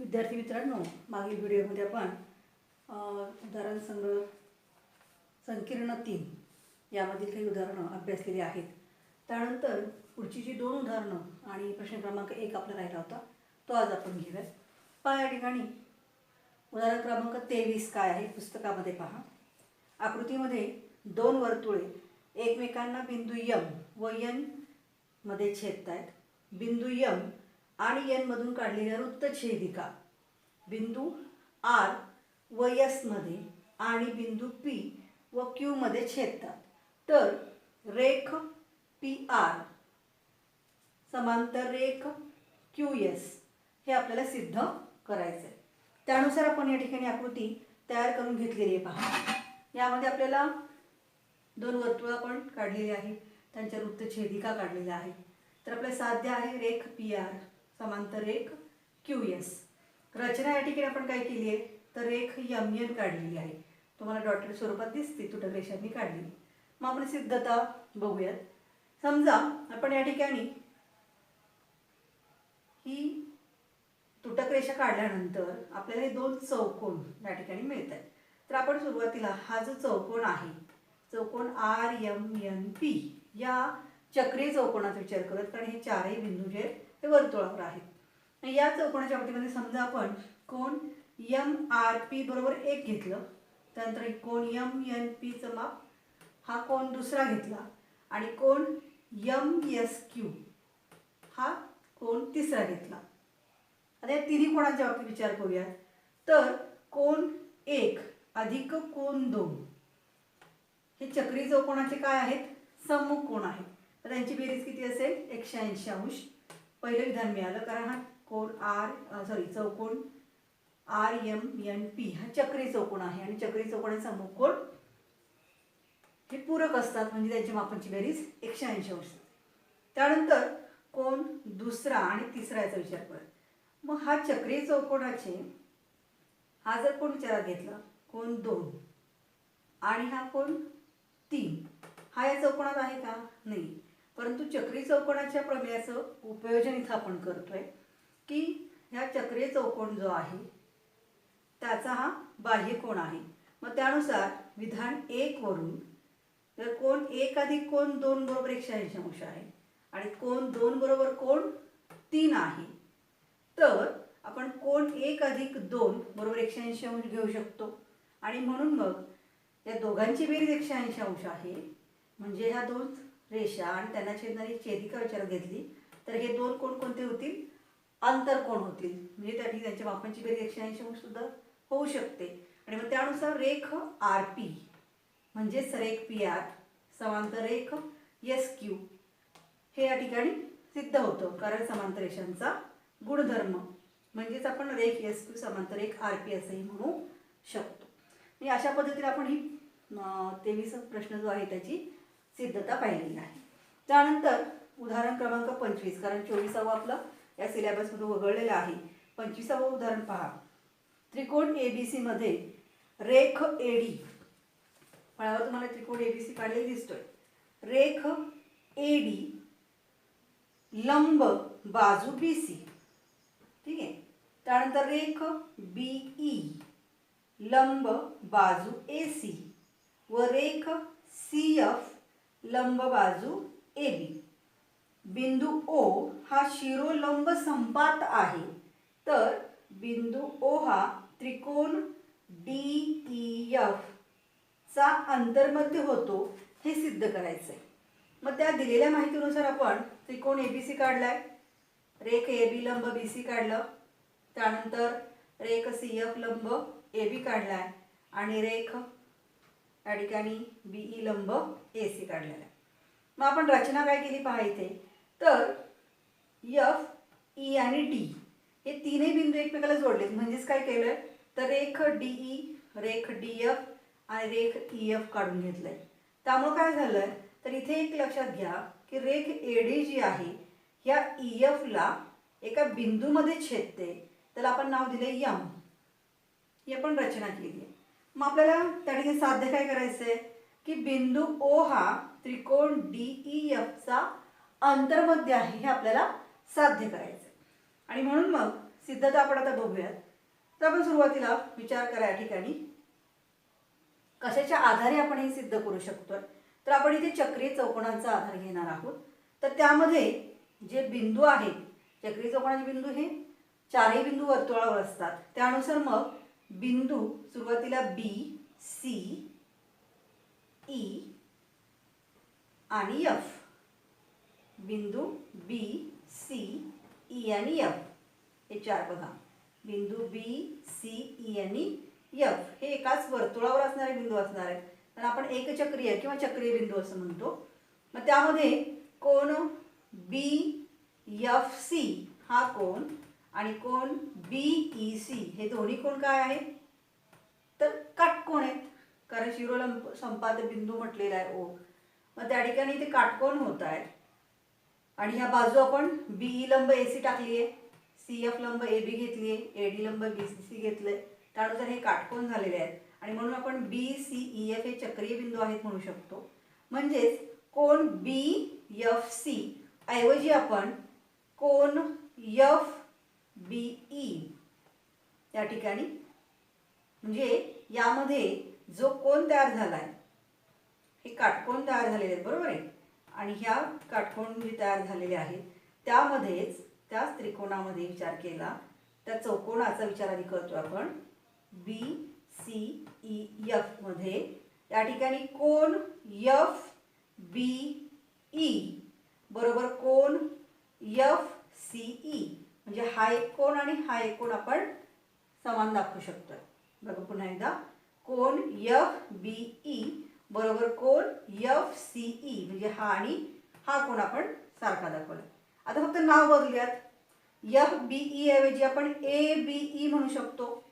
विद्यार्थी मित्रांनो, मागील व्हिडिओमध्ये आपण उदाहरण संग्रह संकीर्ण 3 यामधील काही उदाहरणं अभ्यासलेली आहेत. त्यानंतर पुढची जी 2 उदाहरणं आणि प्रश्न क्रमांक 1 आपला राहिला होता तो आज आपण घेऊया. पहा, या ठिकाणी उदाहरण क्रमांक 23 काय आहे पुस्तकामध्ये पहा. आकृतीमध्ये 2 वर्तुळे एकमेकांना बिंदू M व N मध्ये छेदत आहेत. बिंदू M आणि N मधून काढलेल्या वृत्तछेदिका बिंदू R व S मध्ये आणि बिंदू P व Q मध्ये छेदतात. तर रेख PR समांतर रेख QS हे आपल्याला सिद्ध करायचं आहे. त्यानुसार आपण या ठिकाणी आकृती तयार करून घेतलेली आहे. पहा, यामध्ये आपल्याला 2 वर्तुळ आपण काढलेली आहे, त्यांच्या वृत्तछेदिका काढलेल्या आहेत. तर आपल्याला साध्य आहे रेख PR समांतर रेख QS. रचना या ठिकाणी आपण काय केली आहे तर रेख MN काढलेली आहे. तुम्हाला डॉटेड स्वरूपात दिसते, तुटक रेषांनी काढलेली. मग आपण सिद्धता बघूयात. समजा आपण या ठिकाणी ही तुटक रेषा काढल्यानंतर आपल्याला हे 2 चौकोन या ठिकाणी मिळत आहेत. तर आपण सुरुवातीला हा जो चौकोन आहे, चौकोन RMNP या चक्रीय चौकोनाचा विचार करत, कारण हे चारही बिंदू जे हे वर्तुळावर आहेत. या चौकोनाच्या बाबतीमध्ये समजा आपण कोन MRP बरोबर 1 घेतलं, त्यानंतर कोन MNP चं माप हा कोन दुसरा घेतला आणि कोन MSQ हा कोन तिसरा घेतला. आता या तिन्ही कोणाच्या बाबतीत विचार करूया. तर कोन 1 अधिक कोन 2 हे चक्रीय चौकोनाचे काय आहेत, सम्मुख कोन आहेत. तर त्यांची बेरीज किती असेल 180 अंश. पहिलं विधान मिळालं, कारण हा कोन चौकोन RMNP हा चक्रीय चौकोन आहे आणि चक्रीय चौकोनाचे सम्मुख कोन हे पूरक असतात, म्हणजे त्यांच्या मापांची बेरीज 180 अंश. त्यानंतर कोन दुसरा आणि तिसरा याचा विचार करूया. मग हा चक्रीय चौकोनाचे हा जर कोन विचारात घेतला कोन 2 आणि हा कोन 3, हा या चौकोनात आहे का, नाही. परंतु चक्रीय चौकोनाच्या प्रमेयाचं उपयोजन इथं आपण करतोय की ह्या चक्रीय चौकोन जो आहे त्याचा हा बाह्य कोन आहे. मग त्यानुसार विधान 1 वरून तर कोन 1 अधिक कोन 2 बरोबर 180 अंश आहे आणि कोन 2 बरोबर कोन 3 आहे. तर आपण कोन 1 अधिक 2 बरोबर 180 अंश घेऊ शकतो आणि म्हणून मग या दोघांची बेरीज 180 अंश आहे. म्हणजे ह्या 2 रेषा आणि त्यांना छेदणारी छेदिका विचारात घेतली तर हे 2 कोन कोणते होतील, आंतरकोन होतील. म्हणजे त्या ठिकाणी त्यांच्या मापांची बेरीज 180 अंश सुद्धा होऊ शकते. आणि मग त्यानुसार रेख RP म्हणजेच रेख PR समांतर रेख SQ हे या ठिकाणी सिद्ध होतं, कारण समांतर रेषांचा गुणधर्म. म्हणजेच आपण रेख SQ समांतर रेख RP असंही म्हणू शकतो. आणि अशा पद्धतीने आपण ही 23 प्रश्न जो आहे त्याची सिद्धता पाहिलेली आहे. त्यानंतर उदाहरण क्रमांक 25, कारण 24वा आपलं या सिलेबसमध्ये वगळलेला आहे. 25वा उदाहरण पहा. त्रिकोण ABC मध्ये रेख AD, पहावा तुम्हाला त्रिकोण ABC काढलेला दिसतोय. रेख AD लंब बाजू BC, ठीक आहे. त्यानंतर रेख BE लंब बाजू AC व रेख CF लंब बाजू AB. बिंदू O हा शिरोलंब संपात आहे. तर बिंदू O हा त्रिकोण DEF चा अंतर्मध्य होतो हे सिद्ध करायचं आहे. मग त्या दिलेल्या माहितीनुसार आपण त्रिकोण ABC काढलाय, रेख AB लंब BC काढलं, त्यानंतर रेख CF लंब AB काढलाय आणि रेख या ठिकाणी BE लंब AC काढलेला आहे. मग आपण रचना काय केली पहा इथे. तर F, E आणि D हे तीनही बिंदू एकमेकाला जोडलेत. म्हणजेच काय केलंय तर रेख DE, रेख DF आणि रेख EF काढून घेतलंय. त्यामुळे काय झालंय तर इथे एक लक्षात घ्या की रेख AD जी आहे ह्या EF ला एका बिंदूमध्ये छेदते, त्याला आपण नाव दिले M. ही आपण रचना केली आहे. मग आपल्याला त्या ठिकाणी साध्य काय करायचं आहे की बिंदू O हा त्रिकोण DEF चा अंतर्मध्य आहे हे आपल्याला साध्य करायचं आहे. आणि म्हणून मग सिद्धता आपण आता बघूयात. तर आपण सुरुवातीला विचार करा या ठिकाणी कशाच्या आधारे आपण हे सिद्ध करू शकतो. तर आपण इथे चक्रीय चौकोनांचा आधार घेणार आहोत. तर त्यामध्ये जे बिंदू आहेत, चक्रीय चौकोनाचे बिंदू हे चारही बिंदू वर्तुळावर असतात. त्यानुसार मग बिंदू सुरुवातीला बी, सी, ई आणि एफ, बिंदू बी, सी, ई आणि एफ हे चार बघा. बिंदू बी, सी, ई आणि एफ हे एकाच वर्तुळावर असणारे बिंदू असणार आहेत. तर आपण एकचक्रीय किंवा चक्रीय बिंदू असं म्हणतो. मग त्यामध्ये कोण बी एफ सी हा कोण आणि कोण बी ई सी हे दोन्ही कोण काय आहेत, तर काटकोण आहेत. कारण शिरोलंब संपात बिंदू म्हटलेला आहे ओ. मग त्या ठिकाणी ते काटकोण होत आहेत. आणि ह्या बाजू आपण बी लंब ए सी टाकली आहे, सी एफ लंब ए बी घेतली आहे, ए डी लंब बी सी घेतलंय. त्यानुसार हे काटकोण झालेले आहेत. आणि म्हणून आपण बी सी ई एफ हे चक्रीय बिंदू आहेत म्हणू शकतो. म्हणजेच कोण बी एफ सी ऐवजी आपण कोण एफ बी ई या ठिकाणी, म्हणजे यामध्ये जो कोण तयार झालाय हे काटकोण तयार झालेले आहेत, बरोबर आहे. आणि ह्या काटकोण जे तयार झालेले आहेत त्यामध्येच त्याच त्रिकोणामध्ये विचार केला, त्या चौकोनाचा विचार आधी करतो आपण. बी सी ई एफ मध्ये या ठिकाणी कोण एफ बी ई बरोबर कोण एफ सी ई, म्हणजे हा एक कोण आणि हा एक कोण आपण समान दाखवू शकतो. बघा पुन्हा एकदा, कोण एफ बी ई बरोबर कोण एफ सी ई, म्हणजे हा आणि हा कोण आपण सारखा दाखवला. आता फक्त नाव बदलूयात. एफ बी ई ऐवजी आपण ए बी ई म्हणू शकतो.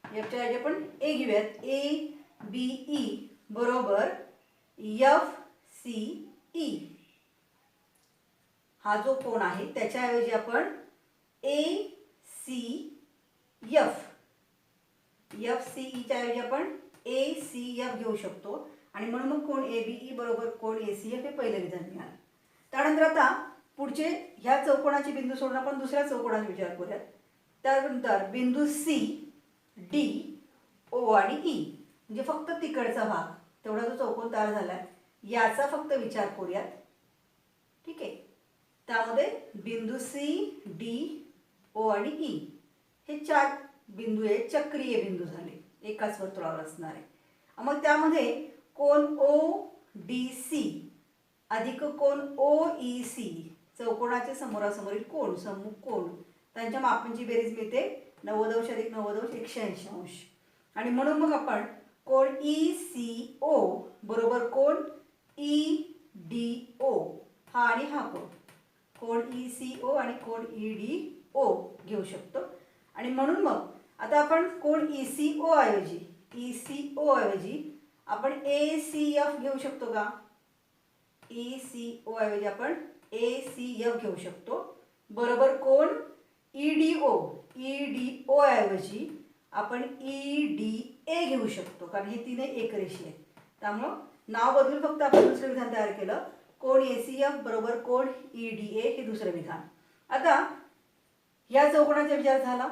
एफच्या ऐवजी आपण ए घेऊयात. ए बी ई बरोबर एफ सी ई. हा जो कोण आहे त्याच्याऐवजी आपण ए सी एफ, एफ सी ईच्या ऐवजी आपण ए सी एफ घेऊ शकतो. आणि म्हणून मग कोण ए बी ई बरोबर कोण ए सी एफ हे पहिलं विधान मिळालं. त्यानंतर आता पुढचे ह्या चौकोनाचे बिंदू सोडून आपण दुसऱ्या चौकोनाचा विचार करूयात. त्यानंतर बिंदू सी, डी, ओ आणि ई, म्हणजे फक्त तिकडचा भाग तेवढा जो चौकोन तयार झालाय याचा फक्त विचार करूयात. ठीक आहे. त्यामध्ये बिंदू सी, डी, ओ आणि ई हे चार बिंदू आहेत, चक्रीय बिंदू झाले, एकाच वर्तुळावर असणारे. मग त्यामध्ये कोण ओ डी सी अधिक कोण ओ ई सी, चौकोनाचे समोरासमोरील कोण, सम्मुख कोण, त्यांच्या मापांची बेरीज मिळते 90 अंश अधिक 90 अंश 180 अंश. आणि म्हणून मग आपण कोण ई सी ओ बरोबर कोण ई डी ओ, हा आणि हा कोण, कोण ई सी ओ आणि कोण ई डी ओ घेऊ शकतो. आणि म्हणून मग आता आपण कोण ई सी ओ ऐवजी आपण ए सी एफ घेऊ शकतो का. ई सी ओ ऐवजी आपण ए सी एफ घेऊ शकतो बरोबर कोण ई डी ओ ऐवजी आपण ई डी ए घेऊ शकतो, कारण हे तीन एकरेषीय आहेत. त्यामुळं नाव बदलून फक्त आपण दुसरं विधान तयार केलं. कोण ए सी एफ बरोबर कोण ई डी ए हे दुसरं विधान. आता या चौकोनाचा विचार झाला,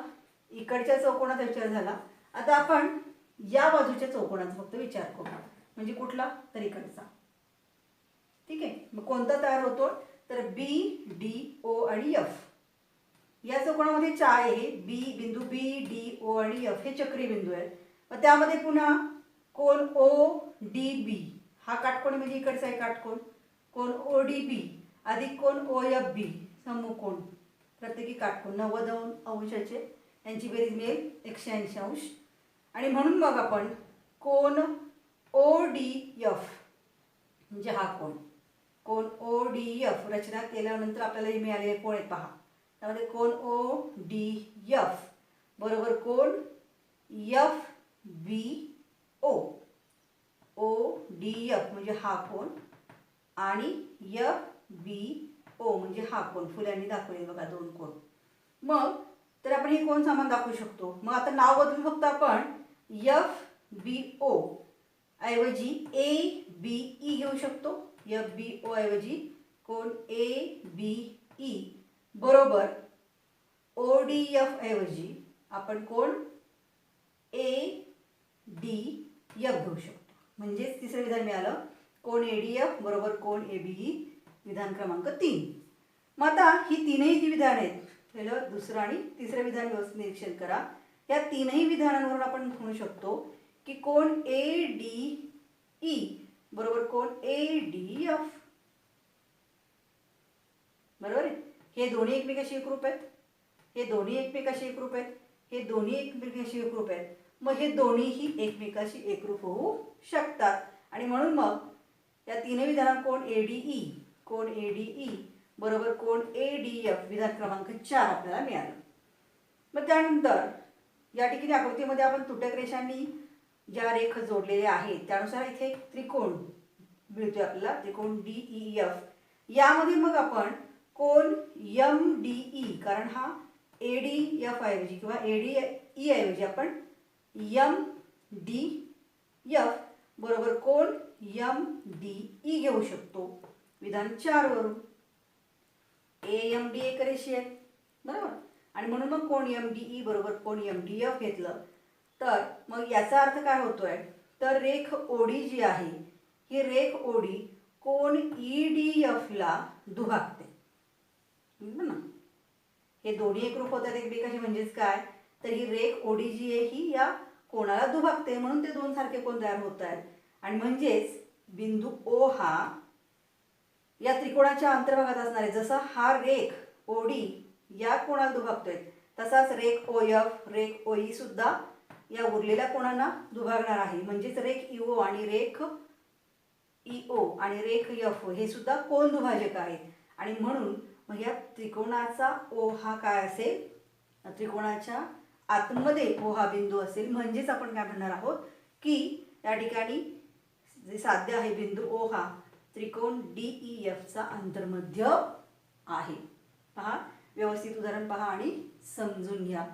इकडच्या चौकोनाचा विचार झाला. आता आपण या बाजूच्या चौकोनाचा फक्त विचार करू, म्हणजे कुठला तर इकडचा. ठीक आहे. मग कोणता तयार होतो तर बी डी ओ आणि एफ. या चौकोनामध्ये चार आहे, बिंदू बी डी ओ आणि एफ हे चक्रीय बिंदू आहेत. मग त्यामध्ये पुन्हा कोण ओ डी बी हा काटकोन म्हणजे इकडचा आहे काटकोन, कोण ओ डी बी अधिक कोण ओ एफ बी सम्मुख कोण, प्रत्येकी काटकोन 90 अंशाचे, यांची बेरीज मिळेल 180 अंश. आणि म्हणून मग आपण कोण ओ डी एफ म्हणजे हा कोण ओ डी एफ रचना केल्यानंतर आपल्याला हे मिळालेले कोण आहेत पहा. त्यामध्ये कोण ओ डी एफ बरोबर कोण F B O D F म्हणजे हा कोण आणि एफ बी ओ म्हणजे हा कोण, फुल्यांनी दाखवले बघा दोन कोण. मग तर आपण हे कोण समान दाखवू शकतो. मग आता नाव बदलून फक्त आपण एफ बी ओ ऐवजी ए बी ई घेऊ शकतो. एफ बी ओ ऐवजी कोण ए बी ई बरोबर ODF ऐवजी आपण कोण ADF घेऊ शकतो. म्हणजेच तिसरं विधान मिळालं कोण ADF बरोबर कोण ABE, विधान क्रमांक 3. मग आता ही तीनही जी विधान आहेत, पहिलं दुसरं आणि तिसरं विधान व्यवस्थित निरीक्षण करा. या तीनही विधानांवरून आपण म्हणू शकतो की कोण ADE बरोबर कोण ADF. बरोबर आहे. हे दोन्ही एकमेकाशी एकरूप आहेत, हे दोन्ही एकमेकाशी एकरूप आहेत, हे दोन्ही एकमेकाशी एकरूप आहेत. मग हे दोन्हीही एकमेकाशी एकरूप होऊ शकतात आणि म्हणून मग या तीनही विधानात कोण ADE बरोबर कोण ADF, विधान क्रमांक 4 आपल्याला मिळालं. मग त्यानंतर या ठिकाणी आकृतीमध्ये आपण तुटक रेषांनी ज्या रेखा जोडलेल्या आहेत त्यानुसार इथे एक त्रिकोण मिळतोय आपल्याला, त्रिकोण DEF. यामध्ये मग आपण कोण MDE, कारण हा ADF ऐवजी किंवा ADE ऐवजी आपण MDF बरोबर कोण MDE घेऊ शकतो विधान 4 वरून. AMD एक रेषी आहेत बरोबर, आणि म्हणून मग कोण MDE बरोबर कोण MDF घेतलं तर मग याचा अर्थ काय होतोय, तर रेख OD जी आहे ही रेख OD कोण EDF ला दुभागते ना. हे दोन्ही एकरूप होतात एकमेकाशी, म्हणजेच काय, तर ही रेख OD जी आहे ही या कोणाला दुभागते, म्हणून ते दोन सारखे कोण तयार होत आहेत. आणि म्हणजेच बिंदू O हा या त्रिकोणाच्या अंतर्भागात असणार आहे. जसा हा रेख OD या कोणाला दुभागतोय तसाच रेख OF रेख OE सुद्धा या उरलेल्या कोणांना दुभागणार आहे. म्हणजेच रेख EO आणि रेख EO आणि रेख F हे सुद्धा कोण दुभाजक आहेत. आणि म्हणून मग या त्रिकोणाचा O हा काय असेल, त्रिकोणाच्या आतमध्ये O हा बिंदू असेल. म्हणजेच आपण काय म्हणणार आहोत की या ठिकाणी जे साध्य आहे बिंदू O हा त्रिकोण DEF चा अंतर्मध्य आहे. पहा, व्यवस्थित उदाहरण पहा आणि समजून घ्या.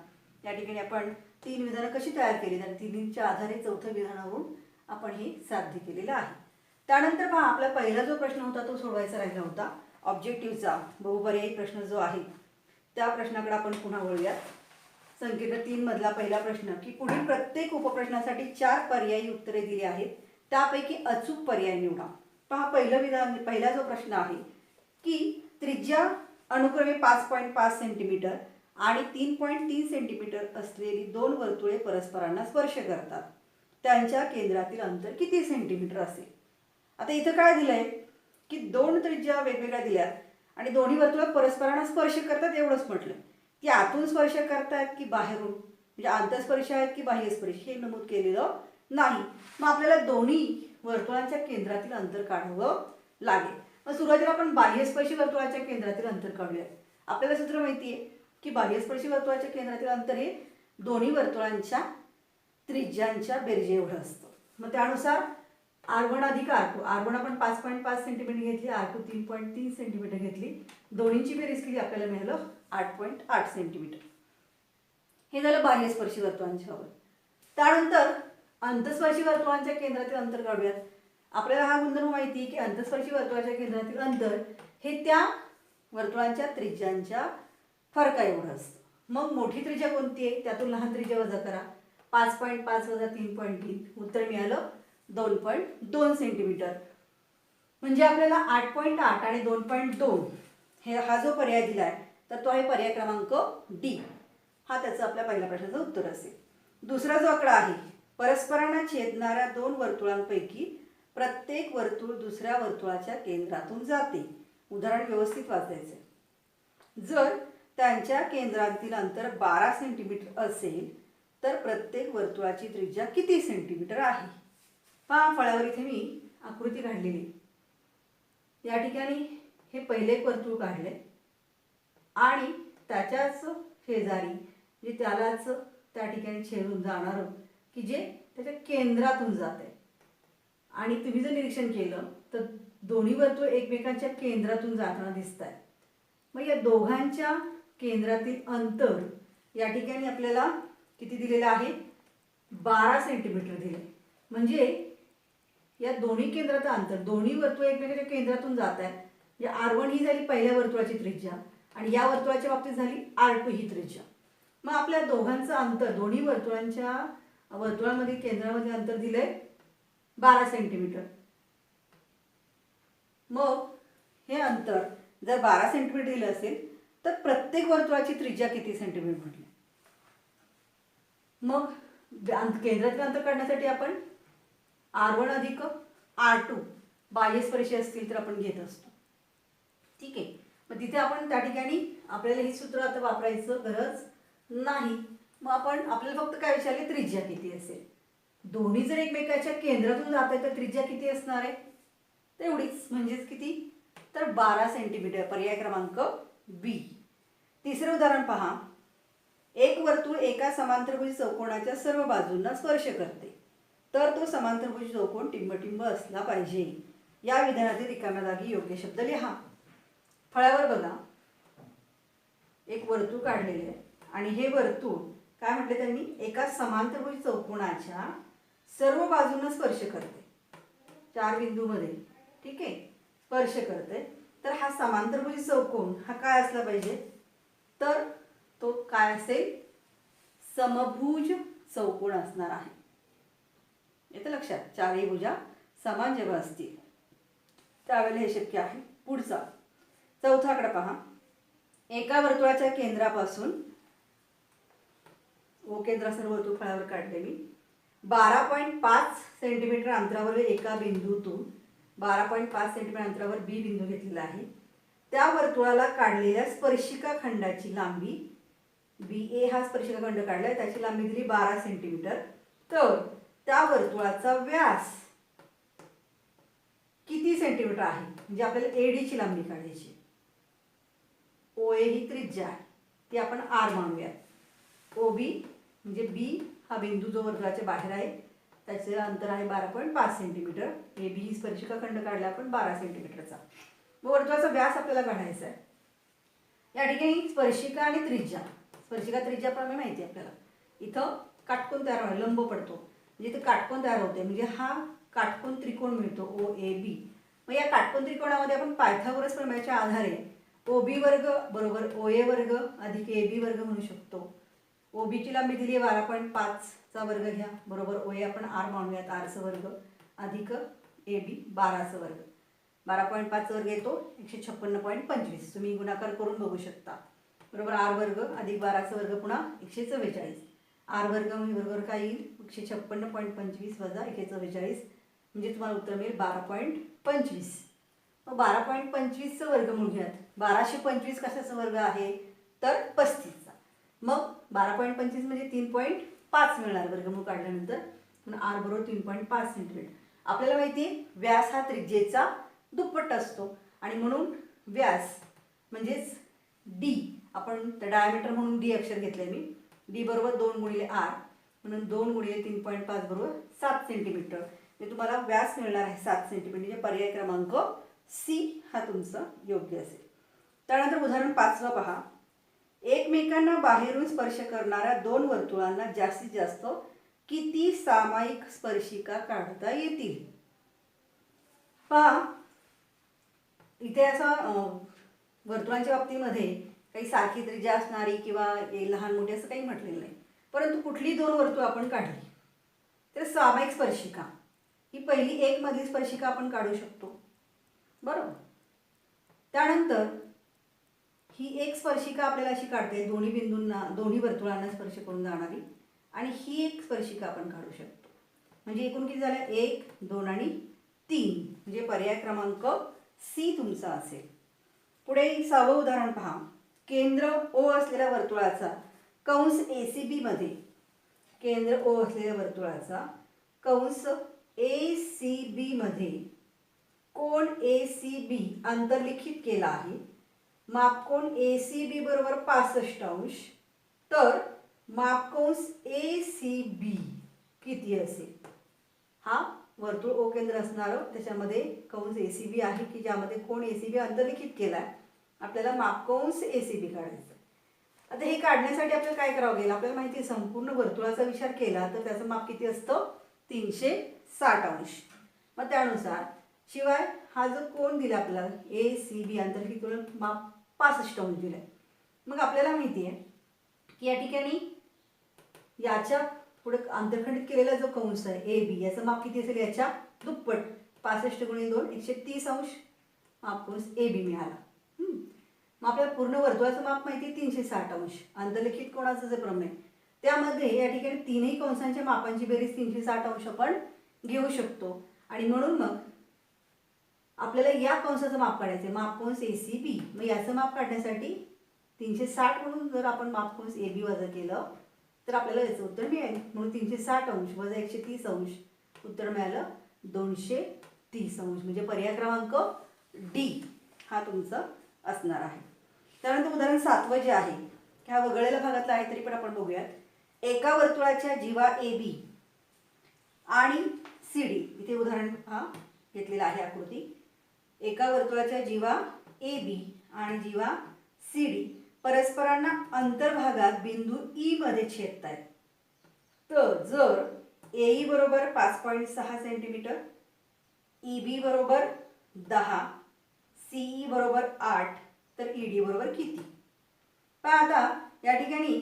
या ठिकाणी आपण 3 विधानं कशी तयार केली तर तिन्हींच्या आधारे चौथ्या विधानावरून आपण हे साध्य केलेलं आहे. त्यानंतर पहा, आपला पहिला जो प्रश्न होता तो सोडवायचा राहिला होता, ऑब्जेक्टिव्हचा बहुपर्यायी प्रश्न जो आहे त्या प्रश्नाकडे आपण पुन्हा वळूयात. संख्येनं 3 मधला पहिला प्रश्न की पुढील प्रत्येक उपप्रश्नासाठी 4 पर्यायी उत्तरे दिली आहेत, त्यापैकी अचूक पर्याय निवडा. पहा, पहिला जो प्रश्न आहे की त्रिज्या अनुक्रमे 5.5 सेंटीमीटर आणि 3.3 सेंटीमीटर असलेली 2 वर्तुळे परस्परांना स्पर्श करतात, त्यांच्या केंद्रातील अंतर किती सेंटीमीटर असेल. आता इथं काय दिलंय की 2 त्रिज्या वेगवेगळ्या दिल्यात आणि दोन्ही वर्तुळ परस्परांना स्पर्श करतात एवढंच म्हटलं. की आतून स्पर्श करतायत की बाहेरून, म्हणजे आंतरस्पर्श आहेत की बाह्यस्पर्श हे नमूद केलेलं नाही. मग आपल्याला दोन्ही वर्तुळांच्या केंद्रातील अंतर काढावं लागेल. मग सुरुवातीला आपण बाह्यस्पर्शी वर्तुळाच्या केंद्रातील अंतर काढूया. आपल्याला सूत्र माहिती आहे की बाह्यस्पर्शी वर्तुळाच्या केंद्रातील अंतर हे दोन्ही वर्तुळांच्या त्रिज्यांच्या बेरजे एवढं असतं. मग त्यानुसार R1 अधिक R2, R1 आपण 5.5 सेंटीमीटर घेतली, R2 3.3 सेंटीमीटर घेतली, दोन्हींची बेरीज केली आपल्याला मिळालं 8.8 सेंटीमीटर. हे झालं बाह्यस्पर्शी वर्तुळांच्यावर. त्यानंतर अंतस्पर्शी वर्तुळांच्या केंद्रातील अंतर काढूयात. आपल्याला हा गुणधर्म माहिती आहे की अंतस्पर्शी वर्तुळाच्या केंद्रातील अंतर हे त्या वर्तुळांच्या त्रिज्यांच्या फरका एवढं असतं. मग मोठी त्रिज्या कोणती आहे त्यातून लहान त्रिज्या वजा करा. 5.5 वजा 3.3 उत्तर मिळालं 2.2 सेंटीमीटर. म्हणजे आपल्याला 8.8 आणि 2.2 हा जो पर्याय दिला आहे तर तो आहे पर्याय क्रमांक D. हा त्याचं आपल्या पहिल्या प्रश्नाचं उत्तर असेल. दुसरा जो आकडा आहे, परस्परांना छेदणाऱ्या 2 वर्तुळांपैकी प्रत्येक वर्तुळ दुसऱ्या वर्तुळाच्या केंद्रातून जाते. उदाहरण व्यवस्थित वाचायचं. जर त्यांच्या केंद्रातील अंतर 12 सेंटीमीटर असेल तर प्रत्येक वर्तुळाची त्रिज्या किती सेंटीमीटर आहे. पहा, फळ्यावर इथे मी आकृती काढलेली. या ठिकाणी हे पहिले एक वर्तुळ काढले आणि त्याच्याच शेजारी जे त्यालाच त्या ठिकाणी छेदून जाणार की जे त्याच्या केंद्रातून जात आहे. आणि तुम्ही जर निरीक्षण केलं तर दोन्ही वर्तुळ एकमेकांच्या केंद्रातून जाताना दिसत आहेत. मग या दोघांच्या केंद्रातील अंतर या ठिकाणी आपल्याला किती दिलेलं आहे, 12 सेंटीमीटर दिले. म्हणजे या दोन्ही केंद्राचं अंतर, दोन्ही वर्तुळ एकमेकांच्या केंद्रातून जात आहेत. म्हणजे R1 ही झाली पहिल्या वर्तुळाची त्रिज्या आणि या वर्तुळाच्या बाबतीत झाली R2 ही त्रिज्या. मग आपल्या दोघांचं अंतर, दोन्ही वर्तुळांमध्ये केंद्रामध्ये अंतर दिलंय 12 सेंटीमीटर. मग हे अंतर जर 12 सेंटीमीटर दिलं असेल तर प्रत्येक वर्तुळाची त्रिज्या किती सेंटीमीटर म्हटली. मग केंद्रातील अंतर काढण्यासाठी आपण R1 अधिक R2 बाह्यस्पर्शी असतील तर आपण घेत असतो. ठीक आहे. मग तिथे आपण त्या ठिकाणी आपल्याला हे सूत्र आता वापरायचं गरज नाही. मग आपल्याला फक्त काय विचारले, त्रिज्या किती असेल. दोन्ही जर एकमेकाच्या केंद्रातून जात आहे तर त्रिज्या किती असणार आहे, तेवढीच, म्हणजेच किती, तर 12 सेंटीमीटर. पर्याय क्रमांक बी. तिसरे उदाहरण पहा. एक वर्तुळ एका समांतरभुज चौकोनाच्या सर्व बाजूंना स्पर्श करते तर तो समांतरभुज चौकोन टिंबटिंब असला पाहिजे. या विधानातील रिकाम्या जागी योग्य शब्द लिहा. फळ्यावर बघा, एक वर्तुळ काढलेले आहे आणि हे वर्तुळ काय म्हटले त्यांनी, एका समांतरभुज चौकोनाच्या सर्व बाजूंना स्पर्श करते, 4 बिंदूमध्ये. ठीक आहे, स्पर्श करते. तर हा समांतरभुज चौकोन हा काय असला पाहिजे, तर तो काय असेल, समभुज चौकोन असणार आहे. येतं लक्षात. चारही भुजा समान जेव्हा असतील त्यावेळेला हे शक्य आहे. पुढचा चौथा आकडा पहा. एका वर्तुळाच्या केंद्रापासून, ओ केंद्रासह वर्तुळ फळ्यावर काढले मी, 12.5 सेंटीमीटर अंतरावर एका बिंदूतून 12.5 सेंटीमीटर अंतरावर बी बिंदू घेतलेला आहे. त्या वर्तुळाला काढलेल्या स्पर्शिका खंडाची लांबी, बी ए हा स्पर्शिका खंड काढलाय, त्याची लांबी दिली 12 सेंटीमीटर. तर त्या वर्तुळाचा व्यास किती सेंटीमीटर आहे, म्हणजे आपल्याला एडी ची लांबी काढायची. ओ ए ही त्रिज्या आहे, ती आपण आर मानूयात. ओ बी म्हणजे बी हा बिंदू जो वर्तुळाच्या बाहेर आहे त्याचे अंतर आहे 12.5 सेंटीमीटर. ए बी ही स्पर्शिका खंड काढला आपण 12 सेंटीमीटरचा. मग वर्तुळाचा व्यास आपल्याला काढायचा आहे. या ठिकाणी स्पर्शिका आणि त्रिज्या, स्पर्शिका त्रिज्या प्रमाणे माहिती आहे आपल्याला. इथं काटकोन तयार होतो, लंब पडतो, म्हणजे इथं काटकोन तयार होते, म्हणजे हा काटकोन त्रिकोण मिळतो ओ ए बी. मग या काटकोन त्रिकोणामध्ये आपण पायथागोरस प्रमेयाच्या आधारे ओ बी वर्ग बरोबर ओ ए वर्ग अधिक ए बी वर्ग म्हणू शकतो. ओ बीची लांबी दिली आहे 12.5 चा वर्ग घ्या बरोबर ओ ए आपण आर मानूयात, आरचा वर्ग अधिक ए बी 12चा वर्ग. 12.5 वर्ग येतो 156.25. तुम्ही गुणाकार करून बघू शकता बरोबर. आर वर्ग अधिक 12चा वर्ग पुन्हा 144. आर वर्ग म्हणजे बरोबर काय येईल 156.25 वजा 144, म्हणजे तुम्हाला उत्तर मिळेल 12.25. मग 12.25चं वर्गमूळ घ्यात. 1225 कशाचा वर्ग आहे, तर 35चा. मग 12.25 म्हणजे 3.5 मिळणार वर्गमूळ काढल्यानंतर. पण आर बरोबर 3.5 सेंटीमीटर. आपल्याला माहिती आहे व्यास हा त्रिज्येचा दुप्पट असतो आणि म्हणून व्यास म्हणजेच डी, आपण डायमीटर म्हणून डी अक्षर घेतले मी. डी बरोबर 2 गुणिले आर, म्हणून 2 गुणिले 3.5 बरोबर 7 सेंटीमीटर. म्हणजे तुम्हाला व्यास मिळणार आहे 7 सेंटीमीटर. म्हणजे पर्याय क्रमांक सी हा तुमचा योग्य असेल. त्यानंतर उदाहरण 5 पहा. एकमेकांना बाहेरून स्पर्श करणाऱ्या 2 वर्तुळांना जास्तीत जास्त किती सामायिक स्पर्शिका काढता येतील. पहा इथे असं वर्तुळांच्या बाबतीमध्ये काही सारखी त्रिज्या असणारी किंवा लहान मोठी असं काही म्हटलेलं नाही, परंतु कुठली 2 वर्तुळ आपण काढली तर सामायिक स्पर्शिका ही पहिली 1 मधली स्पर्शिका आपण काढू शकतो बरोबर. त्यानंतर ही एक स्पर्शिका आपल्याला अशी काढते दोन्ही बिंदूंना, दोन्ही वर्तुळांना स्पर्श करून जाणारी, आणि ही एक स्पर्शिका आपण काढू शकतो. म्हणजे एकूण किती झाल्या 1, 2 आणि 3. म्हणजे पर्याय क्रमांक सी तुमचा असेल. पुढे 6वं उदाहरण पहा. केंद्र ओ असलेल्या वर्तुळाचा कंस ACB मध्ये, केंद्र ओ असलेल्या वर्तुळाचा कंस ACB मध्ये कोण ACB अंतर्लिखित केला आहे. मापकोन ACB बरोबर 65 अंश. तर मापकोन ACB किती असेल. हा वर्तुळ ओ केंद्र असणार, त्याच्यामध्ये कंस ACB आहे की ज्यामध्ये कोण ACB अंतर्लिखित केला आहे. आपल्याला मापकोन ACB काढायचं. आता हे काढण्यासाठी आपल्याला काय करावं लागेल, आपल्याला माहिती आहे संपूर्ण वर्तुळाचा विचार केला तर त्याचं माप किती असतं 360 अंश. मग त्यानुसार शिवाय हा जो कोण दिला आपल्याला ACB अंतर्लिखित करून माप 65 अंश दिलाय. मग आपल्याला माहिती आहे की या ठिकाणी याच्या पुढे आंतरखंडित केलेला जो कंस आहे ए बी, याचं माप किती असेल? याच्या दुप्पट, 65 गुणिले 2 130 अंश मापकंस ए बी मिळाला. मग आपल्याला पूर्ण वर्तुळाचं माप माहिती आहे 360 अंश. आंतरलिखित कोणाचं जे प्रमेय त्यामध्ये या ठिकाणी तीनही कंसांच्या मापांची बेरीज 360 अंश आपण घेऊ शकतो. आणि म्हणून मग आपल्याला या कंसाचं माप काढायचं आहे, मापकंस ए सी बी. मग याचं माप काढण्यासाठी 360 म्हणून जर आपण मापकंस ए बी वजा केलं तर आपल्याला याचं उत्तर मिळेल. म्हणून 360 अंश वजा 130 अंश, उत्तर मिळालं 230 अंश. म्हणजे पर्याय क्रमांक डी हा तुमचा असणार आहे. त्यानंतर उदाहरण 7वं जे आहे, ह्या वगळलेल्या भागातलं आहे तरी पण आपण बघूयात. एका वर्तुळाच्या जीवा ए बी आणि सी डी, इथे उदाहरण हा घेतलेला आहे आकृती. एका वर्तुळाच्या जीवा ए बी आणि जीवा सी डी परस्परांना अंतर्भागात बिंदू ई मध्ये छेदत आहेत. तर जर ए बरोबर 5.6 सेंटीमीटर, ई बी बरोबर 10, सीई बरोबर 8, तर ईडी बरोबर किती? पण आता या ठिकाणी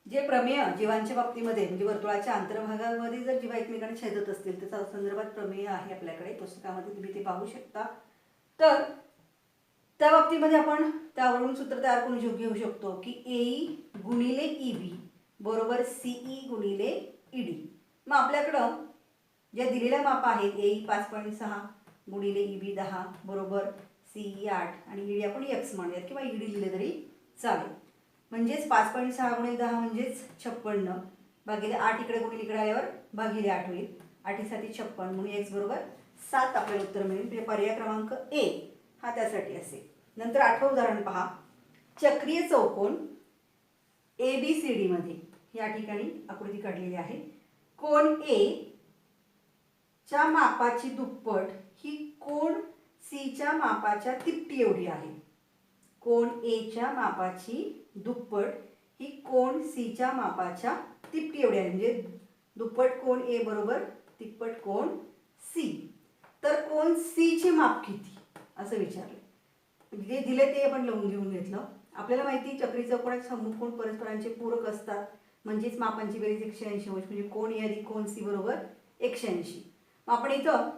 जे प्रमेय जीवांच्या बाबतीमध्ये म्हणजे वर्तुळाच्या अंतर्भागामध्ये जर जीवा एकमेकांना छेदत असतील त्याच्या संदर्भात प्रमेय आहे आपल्याकडे पुस्तकामध्ये, तुम्ही ते पाहू शकता. तर त्या बाबतीमध्ये आपण त्यावरून सूत्र तयार करून घेऊ शकतो की ए गुणिले ई बी बरोबर सीई गुणिले ईडी. मग आपल्याकडं ज्या दिलेल्या मापा आहेत ए 5.6 गुणिले ई बी 10 बरोबर सीई 8 आणि ईडी आपण एक्स म्हणूयात किंवा ईडी लिहिले तरी चालेल. म्हणजेच 5.6 गुणिले 10 म्हणजेच 56 भागिले 8, इकडे गुणिले इकडे आल्यावर भागिले 8 होईल. 8 साठी 56 म्हणून एक्स बरोबर 7 आपल्याला उत्तर मिळेल. म्हणजे पर्याय क्रमांक ए हा त्यासाठी असेल. नंतर 8वं उदाहरण पहा. चक्रीय चौकोन ए बी सी डी मध्ये या ठिकाणी आकृती काढलेली आहे. कोण ए च्या मापाची दुप्पट ही कोण सी च्या मापाच्या तिपटी एवढी आहे. कोण ए च्या मापाची दुप्पट ही कोण सी च्या मापाच्या तिपटी एवढी आहे. म्हणजे दुप्पट कोण ए बरोबर तिप्पट कोण सी. तर कोण सी चे माप किती असं विचारलं. जे दिले ते आपण लिहून घेऊन घेतलं. आपल्याला माहिती चक्री चौकोनाचे सम्मुख कोण परस्परांचे पूरक असतात, म्हणजेच मापांची बेरीज 180 अंश. म्हणजे कोण ए अधिक कोण सी बरोबर 180. मग आपण इथं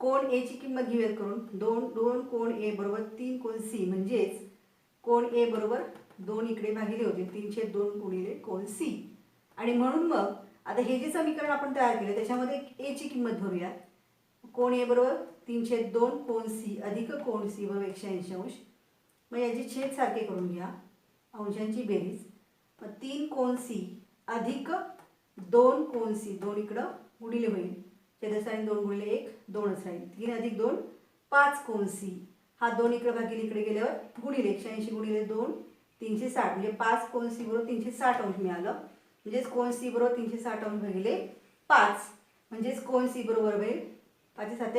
कोण ए ची किंमत घेऊयात करून. 2 कोण ए बरोबर 3 कोण सी, म्हणजेच कोण ए बरोबर 2 इकडे भागिले होते 3/2 गुणिले कोण सी. आणि म्हणून मग आता हे जे समीकरण आपण तयार केले त्याच्यामध्ये ए ची किंमत भरूया. कोण ए बरोबर 3/2 कोण सी अधिक कोण सी बरोबर 180 अंश. मग याची छेद सारखे करून घ्या, अंशांची बेरीज. मग 3 कोण सी अधिक 2 कोण सी, 2 इकडं गुणिले होईल. छेदस्थानी 2 गुणिले 1 2च राहील. 3 अधिक 2 5 कोण सी, हा 2 इकडे भागिले इकडे गेल्यावर गुणिले 180 गुणिले 2 360. म्हणजे 5 कोण सी बरोबर 360 अंश मिळालं. म्हणजेच कोण सी बरोबर 360 अंश भागिले 5, म्हणजेच कोण सी बरोबर होईल 5 7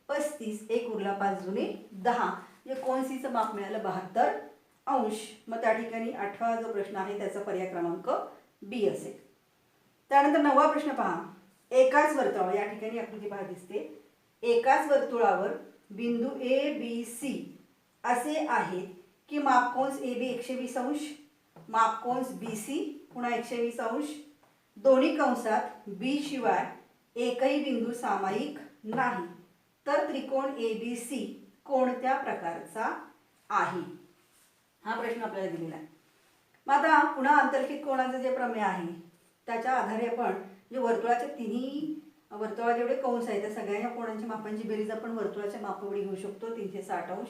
35, 1 उरला 5 जुने 10. म्हणजे कोण सीचं माप मिळालं 72 अंश. मग त्या ठिकाणी 8वा जो प्रश्न आहे त्याचा पर्याय क्रमांक बी असेल. त्यानंतर 9वा प्रश्न पहा. एकाच वर्तुळावर, या ठिकाणी आकृती पहा दिसते, एकाच वर्तुळावर बिंदू ए बी सी असे आहेत की मापकोन ए बी 120 अंश, मापकोन बी सी पुन्हा 120 अंश, दोन्ही कंसात बी शिवाय एकही बिंदू सामायिक नाही. तर त्रिकोण ए बी सी कोणत्या प्रकारचा आहे? हा प्रश्न आपल्याला दिलेला आहे. मग आता पुन्हा आंतरलिखित कोणाचं जे प्रमेय आहे त्याच्या आधारे आपण जे वर्तुळाचे तिन्ही वर्तुळाचे जेवढे कंस आहेत त्या सगळ्या कोणांच्या मापांची बेरीज आपण वर्तुळाच्या मापावडी घेऊ शकतो 360 अंश.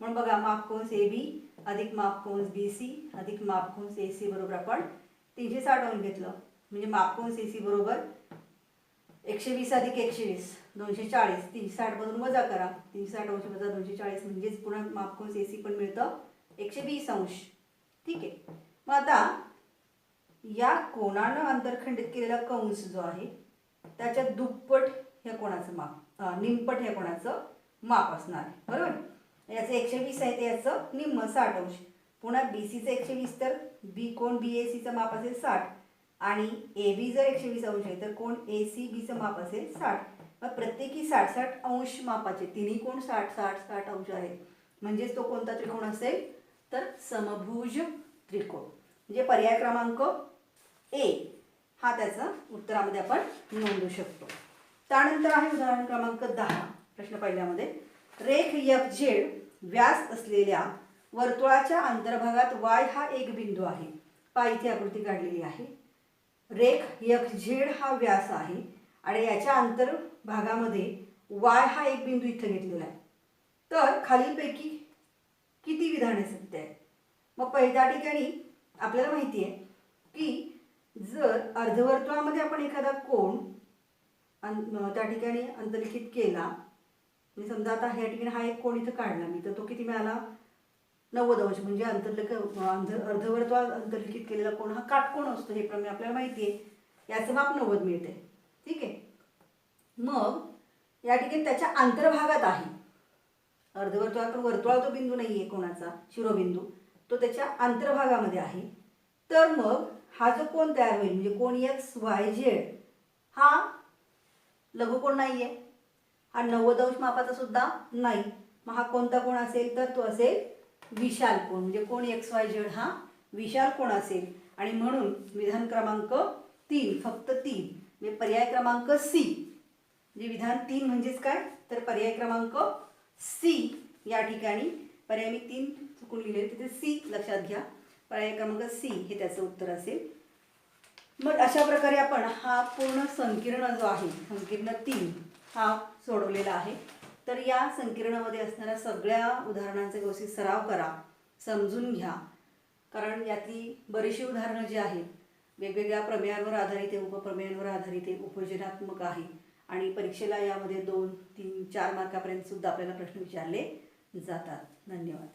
म्हणून बघा मापकोन ए बी अधिक मापकोन बी सी अधिक मापकोन ए सी बरोबर आपण 360 अंश घेतलं. म्हणजे मापकोन ए सी बरोबर 120 अधिक 120 240. 360 मधून वजा करा, 360 अंश वजा 240 म्हणजेच पुन्हा मापकोन ए सी पण मिळतं 120 अंश. ठीक आहे. मग आता या कोणानं अंतरखंडित केलेला कंस जो आहे त्याच्या दुप्पट ह्या कोणाचं माप, निमपट ह्या कोणाचं माप असणार आहे. बरोबर. याचं 120 आहे ते याचं निम्म 60 अंश. पुन्हा बी सीचं 120 तर बी कोण बी ए सीचं माप असेल 60 आणि ए बी जर 120 अंश आहे तर कोण ए सी बीचं माप असेल 60. मग प्रत्येकी 60-60 अंश मापाचे तिन्ही कोण 60-60-60 अंश आहेत. म्हणजेच तो कोणता त्रिकोण असेल? तर समभुज त्रिकोण म्हणजे पर्याय क्रमांक ए हा त्याचा उत्तरामध्ये आपण नोंदवू शकतो. त्यानंतर आहे उदाहरण क्रमांक 10. प्रश्न पहिल्यामध्ये रेख एफ झेड व्यास असलेल्या वर्तुळाच्या अंतर्भागात वाय हा एक बिंदू आहे. पहा इथे आकृती काढलेली आहे. रेख एफ झेड हा व्यास आहे आणि याच्या अंतर्भागामध्ये वाय हा एक बिंदू इथं घेतलेला आहे. तर खालीलपैकी किती विधाने सत्य आहेत? मग पहिल्या ठिकाणी आपल्याला माहिती आहे की जर अर्धवर्तुळामध्ये आपण एखादा कोन त्या ठिकाणी अंतर्लिखित केला, म्हणजे समजा आता ह्या ठिकाणी हा एक कोन इथं काढला मी, तर तो किती मिळाला? 90 अंश. म्हणजे अर्धवर्तुळात अंतर्लिखित केलेला कोन हा काटकोन असतो, हे प्रमेय आपल्याला माहिती आहे. याचं माप 90 मिळते. ठीक आहे. मग या ठिकाणी त्याच्या अंतर्भागात आहे अर्धवर्तुळात, पण वर्तुळात तो बिंदू नाही आहे कोणाचा, शिरोबिंदू, तो त्याच्या अंतर्भागामध्ये आहे. तर मग हा जो कोन तयार होईल म्हणजे कोन एक्स वाय झेड हा लघुकोन नाही आहे, हा 90 अंश मापाचा सुद्धा नाही. मग हा कोणता कोन असेल? तर तो असेल विशाल कोन. म्हणजे कोन एक्स वाय झेड हा विशाल कोन असेल. आणि म्हणून विधान क्रमांक 3, फक्त 3 म्हणजे पर्याय क्रमांक सी, म्हणजे विधान 3 म्हणजेच काय? तर पर्याय क्रमांक सी या ठिकाणी पर्याय मी 3 चुकून लिहिले, तिथे सी लक्षात घ्या. पर्याय क्रमांक सी हे त्याचं उत्तर असेल. मग अशा प्रकारे आपण हा पूर्ण संकीर्ण जो आहे, संकीर्ण 3 हा सोडवलेला आहे. तर या संकीर्णामध्ये असणाऱ्या सगळ्या उदाहरणांचा व्यवस्थित सराव करा, समजून घ्या. कारण यातली बरीचशी उदाहरणं जी आहेत वेगवेगळ्या प्रमेयांवर आधारित आहे, उपप्रमेयांवर आधारित आहे, उपयोजनात्मक आहे. आणि परीक्षेला यामध्ये 2, 3, 4 मार्कापर्यंत सुद्धा आपल्याला प्रश्न विचारले जातात. धन्यवाद.